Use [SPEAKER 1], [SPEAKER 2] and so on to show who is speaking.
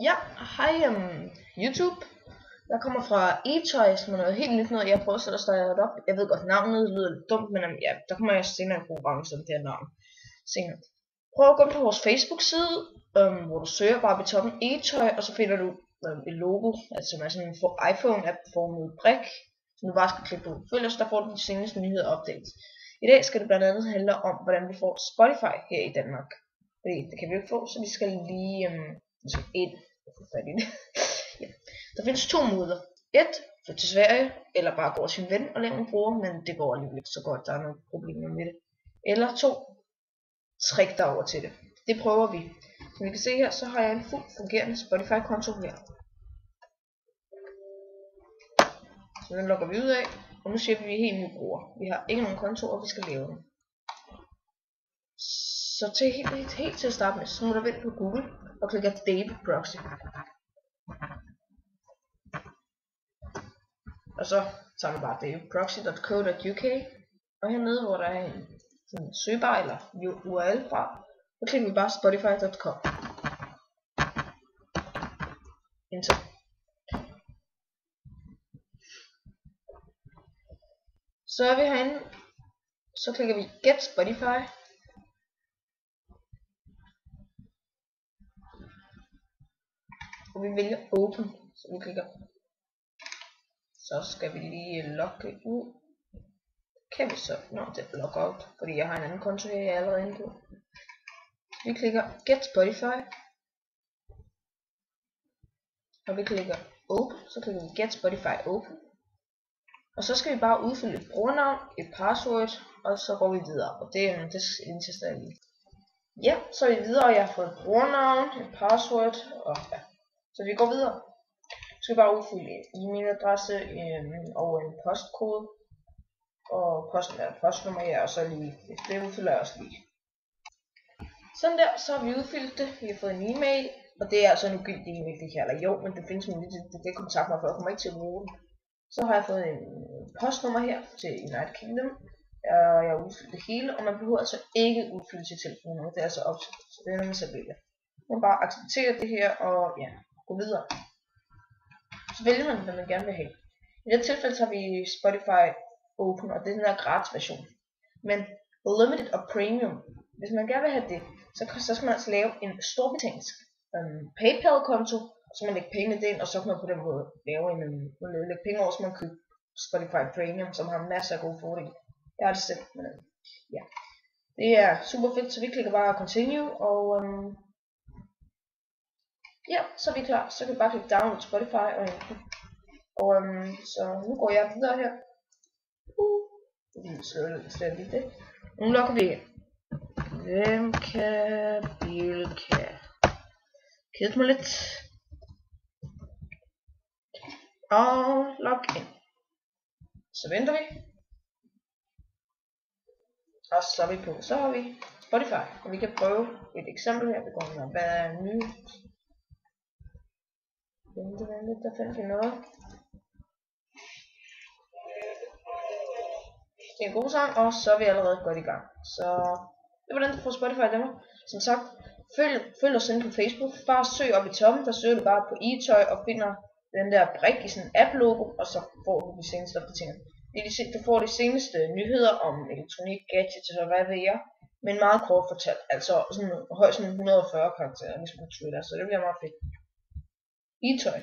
[SPEAKER 1] Ja, hej YouTube. Jeg kommer fra eToy, som er noget helt nyt noget. Jeg prøver selv at starte op. Jeg ved godt, navnet lyder lidt dumt, men ja, der kommer jeg senere i konkurrence om det her navn. Senere. Prøv at gå på vores Facebook-side, hvor du søger bare ved toppen eToy, og så finder du et logo, altså som er sådan en iPhone-app-formet brik, som du bare skal klikke på. Følg os, der får du de seneste nyheder og updates. I dag skal det blandt andet handle om, hvordan vi får Spotify her i Danmark. Fordi det kan vi jo ikke få, så vi skal lige ind. Ja. Der findes to måder. Et, flytte til Sverige, eller bare gå til sin ven og lave en bruger, men det går alligevel ikke så godt, der er nogle problemer med det. Eller to, træk dig over til det. Det prøver vi. Som I kan se her, så har jeg en fuldt fungerende Spotify-konto her. Så den logger vi ud af, og nu siger vi, at vi er helt nye brugere. Vi har ikke nogen konto, og vi skal lave den. Så helt til at starte med, så må du vende på Google og klikke Dave Proxy. Og så tager vi bare daveproxy.co.uk, og hernede hvor der er en søgebar eller URL fra, så klikker vi bare spotify.com. Enter. Så er vi herinde, så klikker vi Get Spotify. Og vi vælger Open, så vi klikker. Så skal vi lige logge ud. Kan vi så? Nå, det er logout, fordi jeg har en anden konto her, jeg er allerede inde på. Vi klikker Get Spotify. Og vi klikker Open, så klikker vi Get Spotify Open. Og så skal vi bare udfylde et brugernavn, et password, og så går vi videre. Og det indtaster jeg lige. Ja, så er vi videre, og jeg har fået et brugernavn, et password, og ja. Så vi går videre. Så skal vi bare udfylde en e-mailadresse og en postkode. Og postnummer, ja, og så lige, det udfylder jeg også lige. Sådan der, så har vi udfyldt det. Vi har fået en e-mail, og det er altså en ugyldig e-mail, det her, eller jo, men det findes muligt, det kan kontakte mig, for jeg kommer ikke til at bruge den. Så har jeg fået en postnummer her til United Kingdom, og jeg har udfyldt det hele, og man behøver altså ikke udfylde sit telefonnummer, det er altså op til, så det er noget, man selv vælger. Man bare acceptere det her, og ja, gå videre. Så vælger man, hvad man gerne vil have. I dette tilfælde så har vi Spotify Open, og det er den der gratis version. Men Limited og Premium, hvis man gerne vil have det, så skal man altså lave en storbritannisk PayPal-konto, og så man lægge pengene ind, og så kan man på den måde lægge penge over, så man køber Spotify Premium, som har masser af gode fordele. Jeg har det selv, men ja. Det er super fedt, så vi klikker bare Continue, og ja, så er vi klar. Så kan vi bare klikke Download Spotify og så nu går jeg videre her. Slet lige det. Nu logger vi ind. Hvem kan Bilka? Kedet mig lidt. Og log ind. Så venter vi. Og så er vi på. Så har vi Spotify. Og vi kan prøve et eksempel her. Vi går med hvad er nyt. Vente, der finder vi noget. Det er en god sang, og så er vi allerede godt i gang. Så det var hvordan du får Spotify i Danmark. Som sagt, følg os inde på Facebook. Bare søg op i toppen, der søger du bare på eToy og finder den der brik i sådan en app-logo, og så får du de seneste opdateringer. Du får de seneste nyheder om elektronik, gadgets og hvad ved jeg, men meget kort fortalt. Altså sådan højst 140 karakterer, ligesom på Twitter, så det bliver meget fedt. eToy.